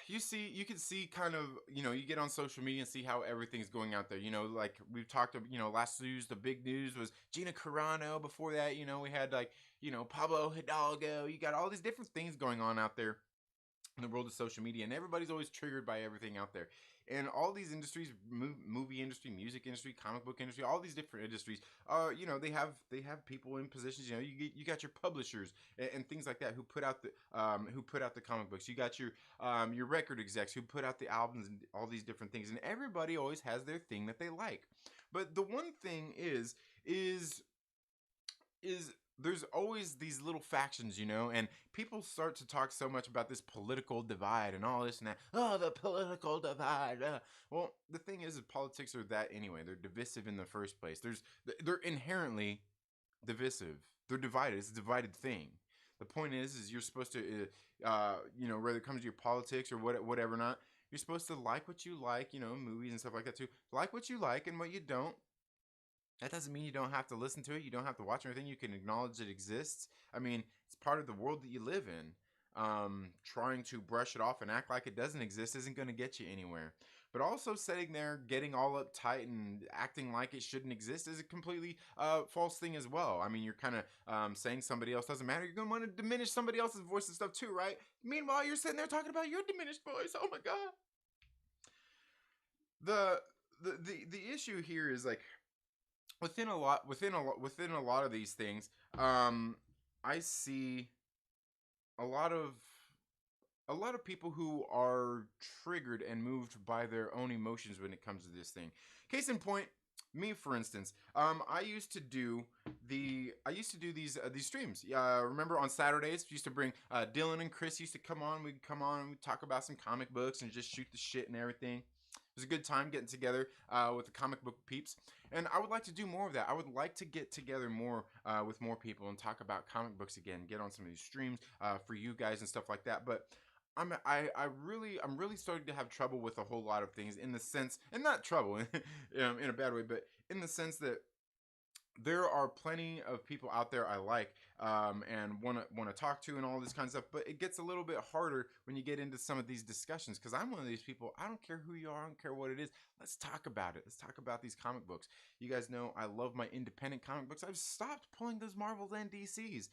you can see kind of, you get on social media and see how everything's going out there. Like we've talked about, last news, the big news was Gina Carano. Before that, we had like, Pablo Hidalgo. You got all these different things going on out there in the world of social media, and everybody's always triggered by everything out there. And all these industries, movie industry, music industry, comic book industry, all these different industries, they have people in positions. You got your publishers and things like that who put out the comic books. You got your record execs who put out the albums and all these different things. And everybody always has their thing that they like. But the one thing is there's always these little factions, and people start to talk so much about this political divide and all this and that. Oh, the political divide. Well, the thing is politics are that anyway. They're divisive in the first place. They're inherently divisive. They're divided. It's a divided thing. The point is you're supposed to, whether it comes to your politics or whatever not, you're supposed to like what you like, movies and stuff like that too. Like what you like, and what you don't. That doesn't mean you don't have to listen to it. You don't have to watch everything. You can acknowledge it exists. I mean, it's part of the world that you live in. Trying to brush it off and act like it doesn't exist isn't going to get you anywhere. But also sitting there, getting all uptight and acting like it shouldn't exist is a completely false thing as well. I mean, you're kind of saying somebody else doesn't matter. You're going to want to diminish somebody else's voice and stuff too, right? Meanwhile, you're sitting there talking about your diminished voice. Oh my God. The issue here is like, within a lot of these things, I see a lot of people who are triggered and moved by their own emotions when it comes to this thing. Case in point, me for instance, I used to do these streams. Remember on Saturdays, used to bring Dylan and Chris used to come on. We'd come on and we'd talk about some comic books and just shoot the shit and everything. It was a good time getting together with the comic book peeps. And I would like to do more of that. I would like to get together more with more people and talk about comic books again. Get on some of these streams for you guys and stuff like that. But I'm really starting to have trouble with a whole lot of things, in the sense, and not trouble in a bad way, but in the sense that there are plenty of people out there I like and want to talk to and all this kind of stuff, but it gets a little bit harder when you get into some of these discussions, because I'm one of these people. I don't care who you are, I don't care what it is. Let's talk about it. Let's talk about these comic books. You guys know I love my independent comic books. I've stopped pulling those Marvels and DCs.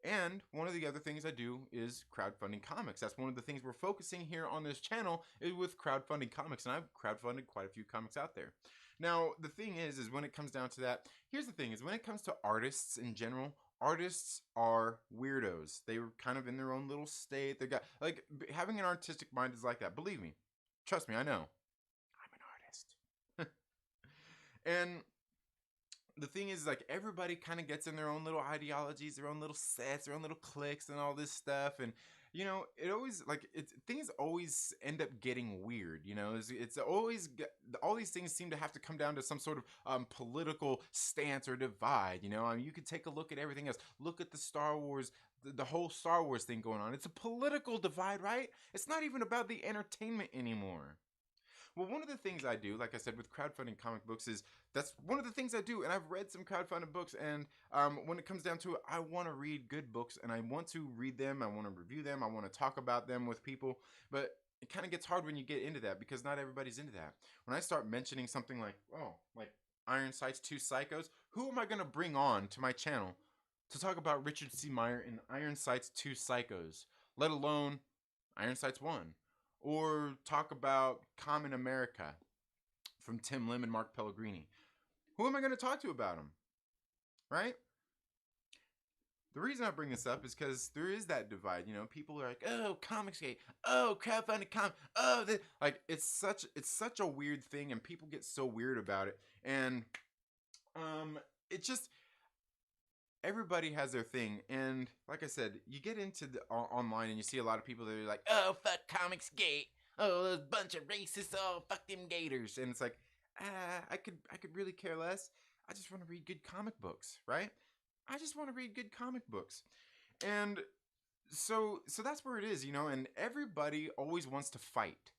And one of the other things I do is crowdfunding comics. That's one of the things we're focusing here on this channel, is with crowdfunding comics, and I've crowdfunded quite a few comics out there. Now, the thing is when it comes down to that, here's the thing, is when it comes to artists in general, artists are weirdos. They were kind of in their own little state. They got, like, having an artistic mind is like that. Believe me. Trust me, I know. I'm an artist. And the thing is, like, everybody kind of gets in their own little ideologies, their own little sets, their own little cliques and all this stuff. And it always, like, things always end up getting weird. It's always, all these things seem to have to come down to some sort of political stance or divide. I mean, you could take a look at everything else. Look at the Star Wars, the whole Star Wars thing going on. It's a political divide, right? It's not even about the entertainment anymore. Well, one of the things I do, like I said, with crowdfunding comic books, is that's one of the things I do. And I've read some crowdfunded books, and when it comes down to it, I want to read good books, and I want to read them. I want to review them. I want to talk about them with people. But it kind of gets hard when you get into that, because not everybody's into that. When I start mentioning something like, Iron Sight's 2 Psychos, who am I going to bring on to my channel to talk about Richard C. Meyer in Iron Sight's 2 Psychos, let alone Iron Sight's 1? Or talk about Common America from Tim Lim and Mark Pellegrini. Who am I going to talk to about them? Right? The reason I bring this up is because there is that divide. People are like, oh, Comicsgate, oh, crowdfunding comic, oh, this. Like, it's such a weird thing, and people get so weird about it. And it just, everybody has their thing. And like I said, you get into the online and you see a lot of people that are like, oh, fuck Comicsgate, oh, those bunch of racists, oh, fuck them gators. And it's like, I could really care less. I just want to read good comic books, right? I just want to read good comic books. And so that's where it is, and everybody always wants to fight.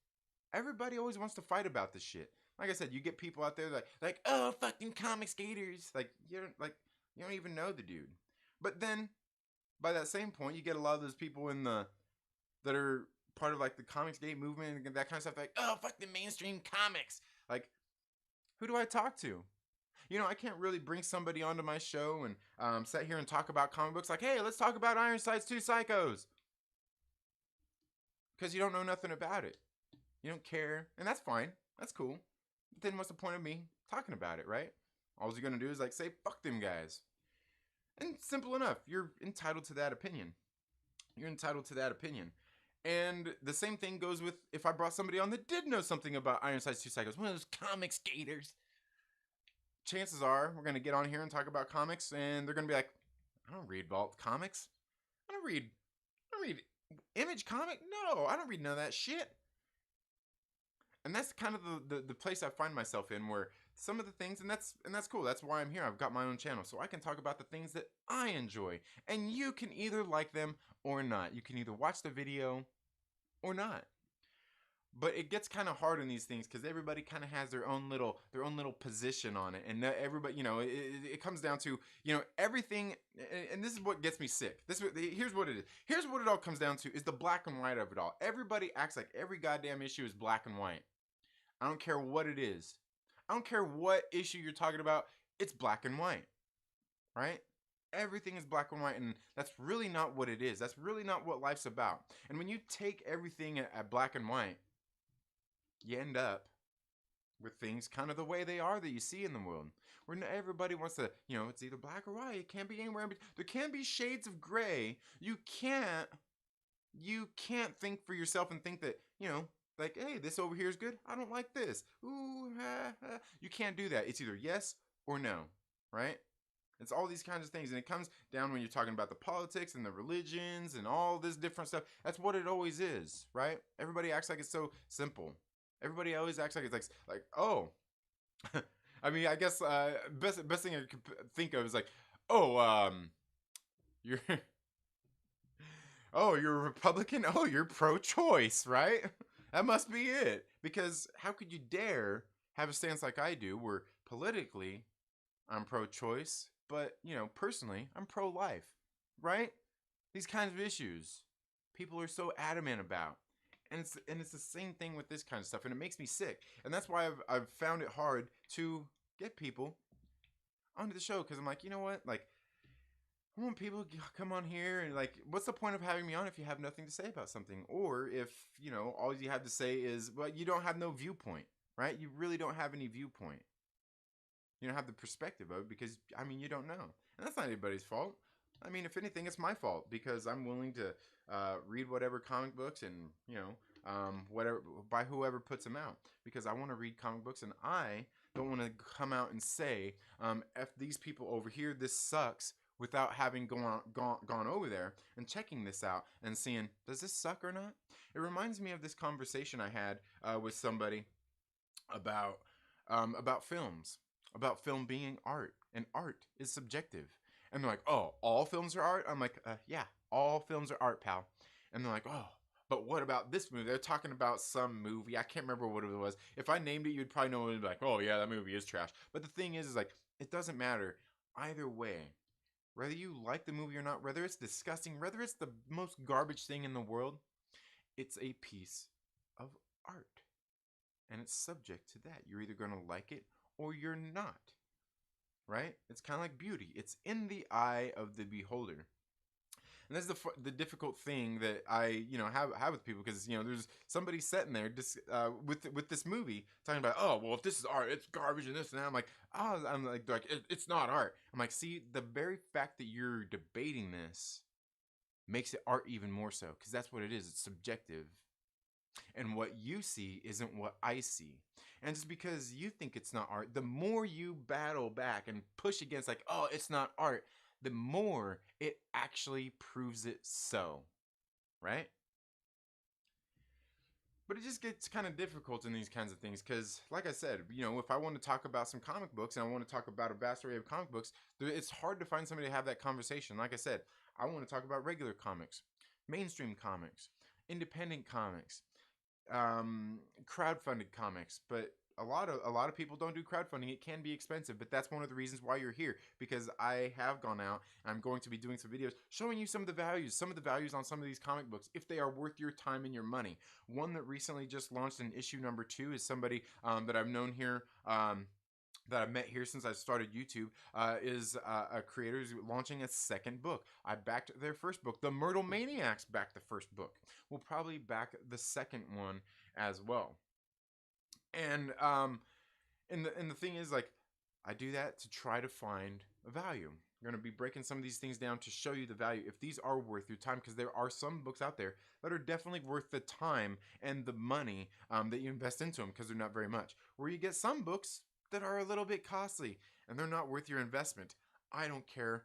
Everybody always wants to fight about this shit. like I said, you get people out there like, oh, fucking comic skaters. Like, you don't even know the dude. But then, by that same point, you get a lot of those people that are part of like the comics gate movement and that kind of stuff. Like, oh, fuck the mainstream comics. Like, who do I talk to? You know, I can't really bring somebody onto my show and sit here and talk about comic books. Like, hey, let's talk about Ironside's Two Psychos. Because you don't know nothing about it. You don't care. And that's fine. That's cool. But then what's the point of me talking about it, right? All you're going to do is like say, fuck them guys. And simple enough. You're entitled to that opinion. You're entitled to that opinion. And the same thing goes with if I brought somebody on that did know something about Ironside's Two Psychos. One of those comic skaters. Chances are we're going to get on here and talk about comics and they're going to be like, I don't read Vault comics. I don't read Image comic. No, I don't read none of that shit. And that's kind of the place I find myself in where some of the things, and that's cool. That's why I'm here. I've got my own channel so I can talk about the things that I enjoy. And you can either like them or not. You can either watch the video or not. But it gets kind of hard in these things because everybody kind of has their own little position on it, and everybody, you know, it comes down to, you know, everything. And this is what gets me sick. Here's what it is. Here's what it all comes down to is the black and white of it all. Everybody acts like every goddamn issue is black and white. I don't care what it is. I don't care what issue you're talking about. It's black and white, right? Everything is black and white, and that's really not what it is. That's really not what life's about. And when you take everything at black and white, you end up with things kind of the way they are that you see in the world. Where everybody wants to, you know, it's either black or white. It can't be anywhere. There can be shades of gray. You can't think for yourself and think that, you know, like, hey, this over here is good. I don't like this. Ooh, ha, ha. You can't do that. It's either yes or no, right? It's all these kinds of things. And it comes down when you're talking about the politics and the religions and all this different stuff. That's what it always is, right? Everybody acts like it's so simple. Everybody always acts like it's like oh, I mean, I guess best thing I could think of is like, oh, you're you're a Republican. Oh, you're pro-choice, right? That must be it. Because how could you dare have a stance like I do, where politically I'm pro-choice, but you know, personally I'm pro-life, right? These kinds of issues people are so adamant about. And it's the same thing with this kind of stuff, and it makes me sick. And that's why I've found it hard to get people onto the show, because I'm like, you know what? Like, I want people to come on here, and like, what's the point of having me on if you have nothing to say about something? Or if, you know, all you have to say is, well, you don't have no viewpoint, right? You really don't have any viewpoint. You don't have the perspective of it because, I mean, you don't know. And that's not anybody's fault. I mean, if anything, it's my fault because I'm willing to read whatever comic books and, you know, whatever by whoever puts them out, because I want to read comic books and I don't want to come out and say, F these people over here, this sucks, without having gone over there and checking this out and seeing, does this suck or not? It reminds me of this conversation I had with somebody about films, about film being art, and art is subjective. And they're like, oh, all films are art? I'm like, yeah, all films are art, pal. And they're like, oh, but what about this movie? They're talking about some movie. I can't remember what it was. If I named it, you'd probably know it would be like, oh, yeah, that movie is trash. But the thing is like, it doesn't matter. Either way, whether you like the movie or not, whether it's disgusting, whether it's the most garbage thing in the world, it's a piece of art. And it's subject to that. You're either going to like it or you're not. Right? It's kind of like beauty. It's in the eye of the beholder. And that's the difficult thing that I, you know, have with people, because, you know, there's somebody sitting there just with this movie talking about, oh, well, if this is art, it's garbage and this and that. I'm like it's not art. I'm like, see, the very fact that you're debating this makes it art even more so, because that's what it is. It's subjective. And what you see isn't what I see. And just because you think it's not art, the more you battle back and push against like, oh, it's not art, the more it actually proves it so. Right? But it just gets kind of difficult in these kinds of things because, like I said, you know, if I want to talk about some comic books and I want to talk about a vast array of comic books, it's hard to find somebody to have that conversation. Like I said, I want to talk about regular comics, mainstream comics, independent comics, crowdfunded comics, but a lot of people don't do crowdfunding. It can be expensive, but that's one of the reasons why you're here, because I have gone out. I'm going to be doing some videos showing you some of the values on some of these comic books, if they are worth your time and your money. One that recently just launched in issue number 2 is somebody that I've known here, that I've met here since I started YouTube, is a creator who's launching a second book. I backed their first book. The Myrtle Maniacs backed the first book. We'll probably back the second one as well. And the thing is, like, I do that to try to find a value. I'm going to be breaking some of these things down to show you the value, if these are worth your time, because there are some books out there that are definitely worth the time and the money that you invest into them, because they're not very much. Where you get some books that are a little bit costly and they're not worth your investment. I don't care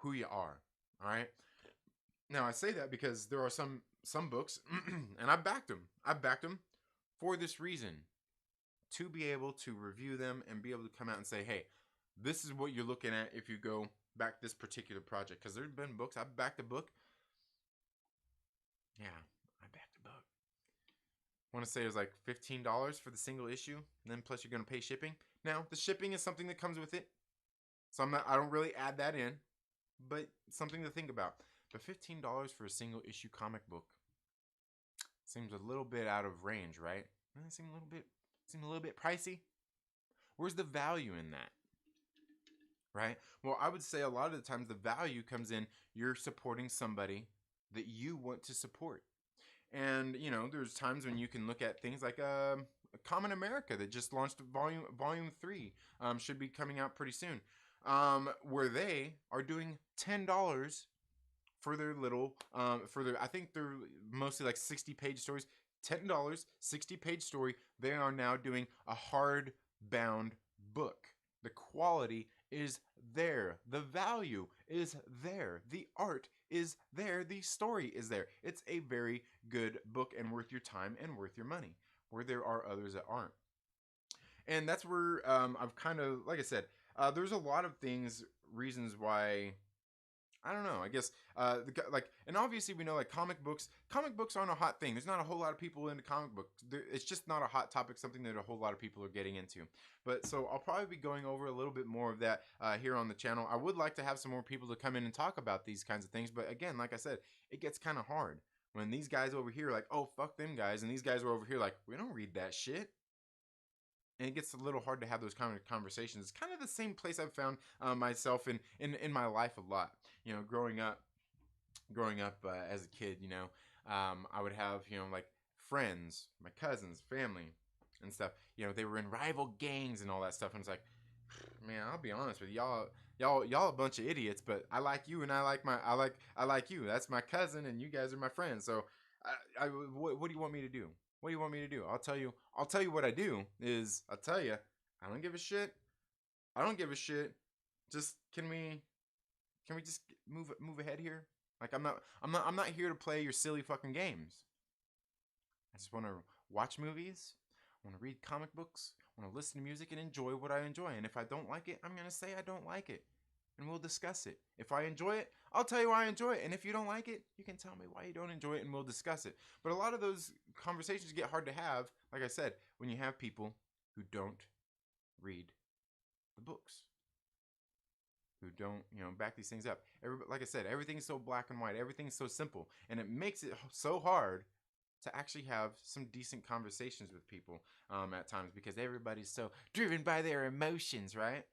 who you are. All right. Now I say that because there are some books and I backed them for this reason, to be able to review them and be able to come out and say, hey, this is what you're looking at if you go back this particular project. Because there's been books I've backed a book. Yeah, I backed a book. I want to say it was like $15 for the single issue, and then plus you're going to pay shipping. Now, the shipping is something that comes with it, so I don't really add that in, but something to think about. But $15 for a single issue comic book seems a little bit out of range, right? Doesn't it seem a little bit pricey? Where's the value in that? Right? Well, I would say a lot of the times the value comes in you're supporting somebody that you want to support. And, you know, there's times when you can look at things like Common America that just launched volume 3, should be coming out pretty soon, where they are doing $10 for their little, I think they're mostly like 60-page stories. $10, 60-page story. They are now doing a hard-bound book. The quality is there. The value is there. The art is there. The story is there. It's a very good book and worth your time and worth your money, where there are others that aren't. And that's where I've kind of, like I said, there's a lot of reasons why, I don't know, I guess, and obviously we know, like, comic books aren't a hot thing. There's not a whole lot of people into comic books. It's just not a hot topic, something that a whole lot of people are getting into. But so I'll probably be going over a little bit more of that here on the channel. I would like to have some more people to come in and talk about these kinds of things. But again, like I said, it gets kind of hard when these guys over here are like, oh, fuck them guys. And these guys are over here like, we don't read that shit. And it gets a little hard to have those kind of conversations. It's kind of the same place I've found myself in my life a lot. You know, growing up as a kid, you know, I would have, you know, like, friends, my cousins, family, and stuff. You know, they were in rival gangs and all that stuff. And it's like, man, I'll be honest with y'all a bunch of idiots. But I like you, and I like you. That's my cousin, and you guys are my friends. So, what do you want me to do? What do you want me to do? I'll tell you what I do is, I don't give a shit. I don't give a shit. Just, can we just move ahead here? Like, I'm not here to play your silly fucking games. I just want to watch movies. I want to read comic books. I want to listen to music and enjoy what I enjoy. And if I don't like it, I'm going to say I don't like it. And we'll discuss it. If I enjoy it, I'll tell you why I enjoy it. And if you don't like it, you can tell me why you don't enjoy it, and we'll discuss it. But a lot of those conversations get hard to have, like I said, when you have people who don't read the books, who don't, you know, back these things up. Like I said, everything's so black and white. Everything's so simple. And it makes it so hard to actually have some decent conversations with people at times, because everybody's so driven by their emotions, right?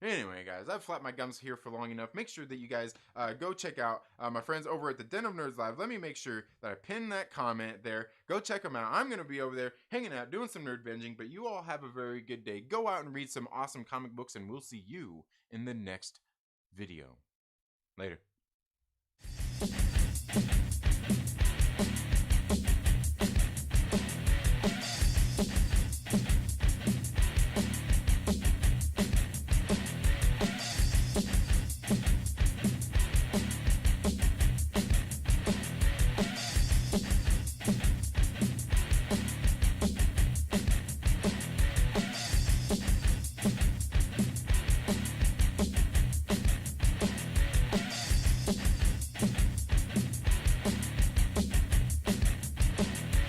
Anyway, guys, I've flapped my gums here for long enough. Make sure that you guys go check out my friends over at the Den of Nerds Live. Let me make sure that I pin that comment there. Go check them out. I'm going to be over there hanging out, doing some nerd binging, but you all have a very good day. Go out and read some awesome comic books, and we'll see you in the next video. Later.